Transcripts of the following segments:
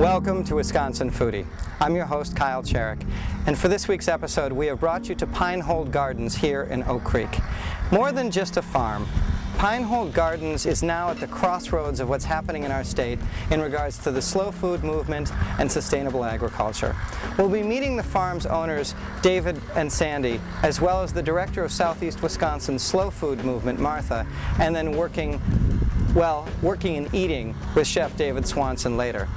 Welcome to Wisconsin Foodie. I'm your host, Kyle Cherrick, and for this week's episode, we have brought you to Pinehold Gardens here in Oak Creek. More than just a farm, Pinehold Gardens is now at the crossroads of what's happening in our state in regards to the slow food movement and sustainable agriculture. We'll be meeting the farm's owners, David and Sandy, as well as the director of Southeast Wisconsin's slow food movement, Martha, and then working and eating with Chef David Swanson later.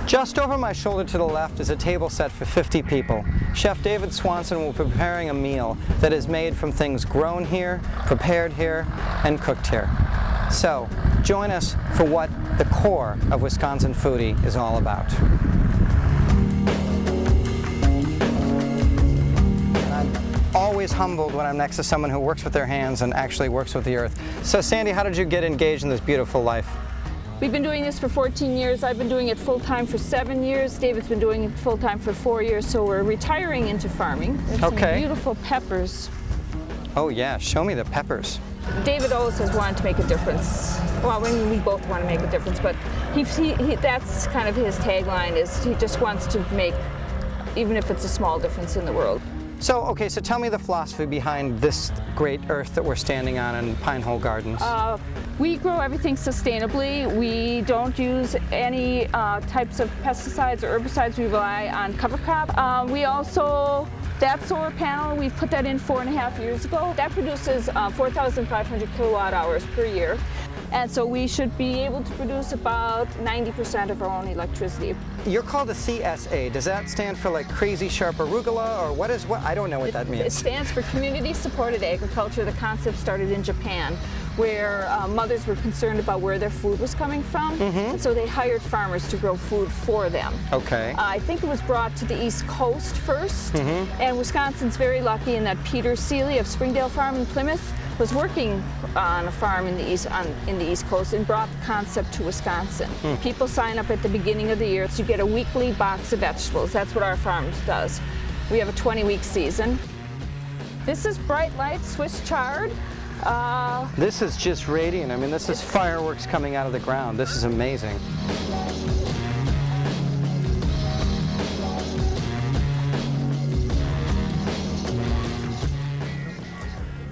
Just over my shoulder to the left is a table set for 50 people. Chef David Swanson will be preparing a meal that is made from things grown here, prepared here, and cooked here. So, join us for what the core of Wisconsin Foodie is all about. I'm always humbled when I'm next to someone who works with their hands and actually works with the earth. So Sandy, how did you get engaged in this beautiful life? We've been doing this for 14 years. I've been doing it full-time for 7 years. David's been doing it full-time for 4 years, so we're retiring into farming. There's some beautiful peppers. Oh yeah, show me the peppers. David always has wanted to make a difference. Well, I mean, we both want to make a difference, but that's kind of his tagline, is he just wants to make, even if it's a small difference in the world. So tell me the philosophy behind this great earth that we're standing on in Pinehold Gardens. We grow everything sustainably. We don't use any types of pesticides or herbicides. We rely on cover crop. That solar panel, we put that in 4.5 years ago. That produces 4,500 kilowatt hours per year. And so we should be able to produce about 90% of our own electricity. You're called a CSA. Does that stand for like crazy sharp arugula, or what? I don't know what that means. It stands for Community Supported Agriculture. The concept started in Japan, where mothers were concerned about where their food was coming from, and so they hired farmers to grow food for them. Okay. I think it was brought to the East Coast first, and Wisconsin's very lucky in that Peter Seeley of Springdale Farm in Plymouth was working on a farm in the East Coast and brought the concept to Wisconsin. People sign up at the beginning of the year, so you get a weekly box of vegetables. That's what our farm does. We have a 20-week season. This is Bright Light Swiss chard. This is just radiant. I mean, this is fireworks coming out of the ground. This is amazing.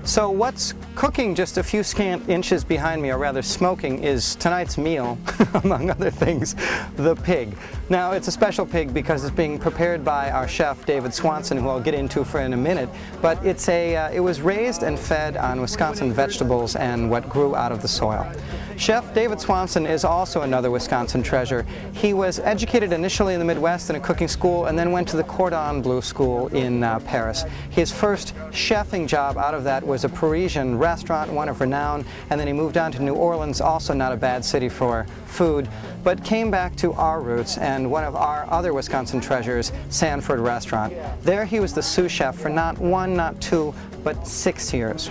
So what's cooking just a few scant inches behind me, or rather smoking, is tonight's meal, among other things, the pig. Now, it's a special pig because it's being prepared by our chef, David Swanson, who I'll get into in a minute, but it was raised and fed on Wisconsin vegetables and what grew out of the soil. Chef David Swanson is also another Wisconsin treasure. He was educated initially in the Midwest in a cooking school and then went to the Cordon Bleu School in Paris. His first chefing job out of that was a Parisian restaurant, one of renown, and then he moved on to New Orleans, also not a bad city for food, but came back to our roots and one of our other Wisconsin treasures, Sanford Restaurant. There he was the sous chef for not 1, not 2, but 6 years.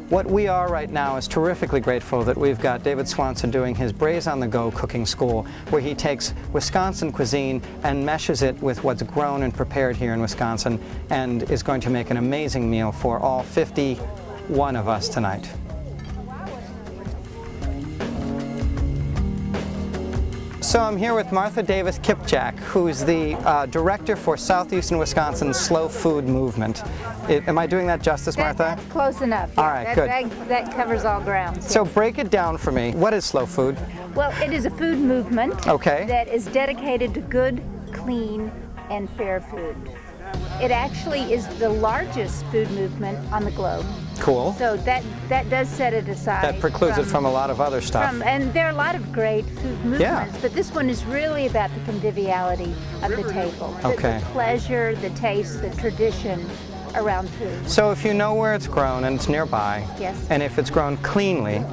What we are right now is terrifically grateful that we've got David Swanson doing his Braise on the Go cooking school, where he takes Wisconsin cuisine and meshes it with what's grown and prepared here in Wisconsin, and is going to make an amazing meal for all 51 of us tonight. So I'm here with Martha Davis-Kipcak, who's the director for Southeastern Wisconsin's Slow Food Movement. Am I doing that justice, Martha? That's close enough. All right, good. That covers all grounds. So break it down for me. What is slow food? Well, it is a food movement that is dedicated to good, clean, and fair food. It actually is the largest food movement on the globe. Cool. So that does set it aside. That precludes it from a lot of other stuff. And there are a lot of great food movements, but this one is really about the conviviality of the table. The pleasure, the taste, the tradition around food. So if you know where it's grown and it's nearby, and if it's grown cleanly,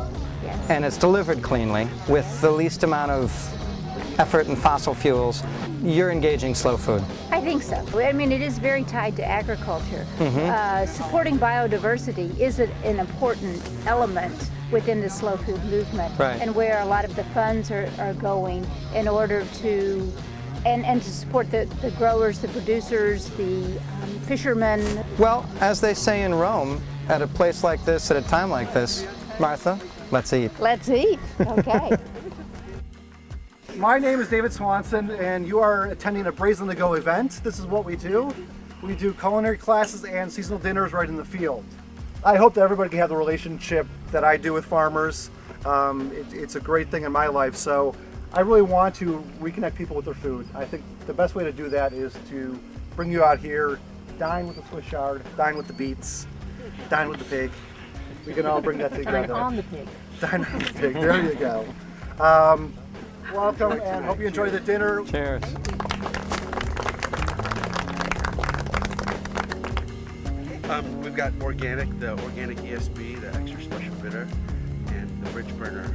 and it's delivered cleanly with the least amount of effort and fossil fuels, you're engaging slow food. I think so. I mean, it is very tied to agriculture. Supporting biodiversity is an important element within the slow food movement, and where a lot of the funds are going in order to and to support the growers, the producers, the fishermen. Well, as they say in Rome, at a place like this, at a time like this, Martha, let's eat. Let's eat. Okay. My name is David Swanson, and you are attending a Brazen to Go event. This is what we do. We do culinary classes and seasonal dinners right in the field. I hope that everybody can have the relationship that I do with farmers. It's a great thing in my life, so I really want to reconnect people with their food. I think the best way to do that is to bring you out here, dine with the Swiss chard, dine with the beets, dine with the pig. We can all bring that together. Dine on the pig. Dine on the pig, there you go. Welcome, and hope you enjoy the dinner. Cheers. We've got the organic ESB, the extra special bitter, and the bridge burner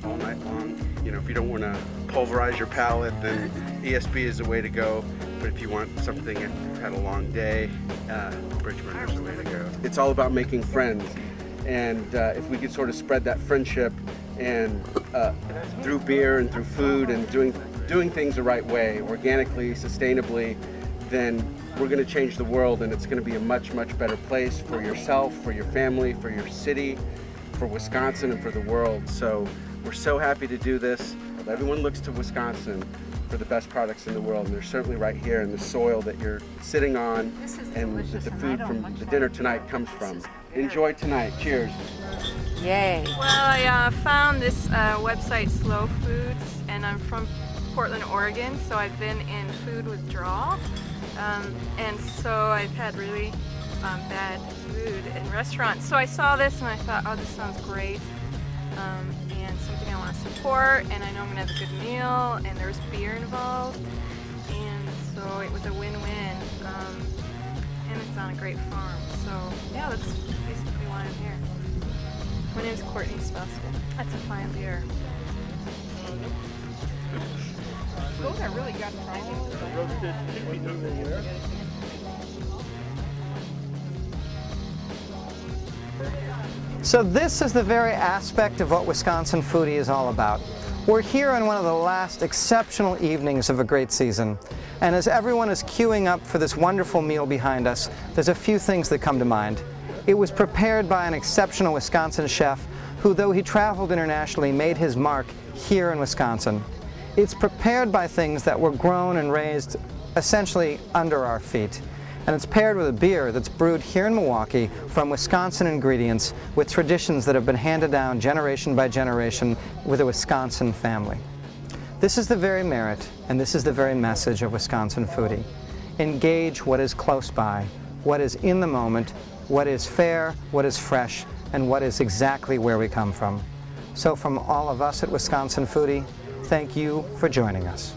all night long. You know, if you don't want to pulverize your palate, then ESB is the way to go. But if you want something and you've had a long day, bridge burner is the way to go. It's all about making friends, and if we could sort of spread that friendship and through beer and through food and doing things the right way, organically, sustainably, then we're going to change the world, and it's going to be a much, much better place for yourself, for your family, for your city, for Wisconsin, and for the world. So we're so happy to do this. Everyone looks to Wisconsin for the best products in the world, and they're certainly right here in the soil that you're sitting on and that the food from the dinner tonight comes from. Enjoy tonight. Cheers. Yay. Well, I found this website, Slow Foods, and I'm from Portland, Oregon, so I've been in food withdrawal. And so I've had really bad food in restaurants. So I saw this and I thought, oh, this sounds great, and something I want to support, and I know I'm going to have a good meal, and there's beer involved, and so it was a win-win, and it's on a great farm. So yeah, that's basically why I'm here. My name is Courtney Swanson. That's a fine beer. Those are really good Friday. So this is the very aspect of what Wisconsin Foodie is all about. We're here on one of the last exceptional evenings of a great season. And as everyone is queuing up for this wonderful meal behind us, there's a few things that come to mind. It was prepared by an exceptional Wisconsin chef who, though he traveled internationally, made his mark here in Wisconsin. It's prepared by things that were grown and raised essentially under our feet. And it's paired with a beer that's brewed here in Milwaukee from Wisconsin ingredients with traditions that have been handed down generation by generation with a Wisconsin family. This is the very merit, and this is the very message of Wisconsin Foodie. Engage what is close by, what is in the moment, what is fair, what is fresh, and what is exactly where we come from. So from all of us at Wisconsin Foodie, thank you for joining us.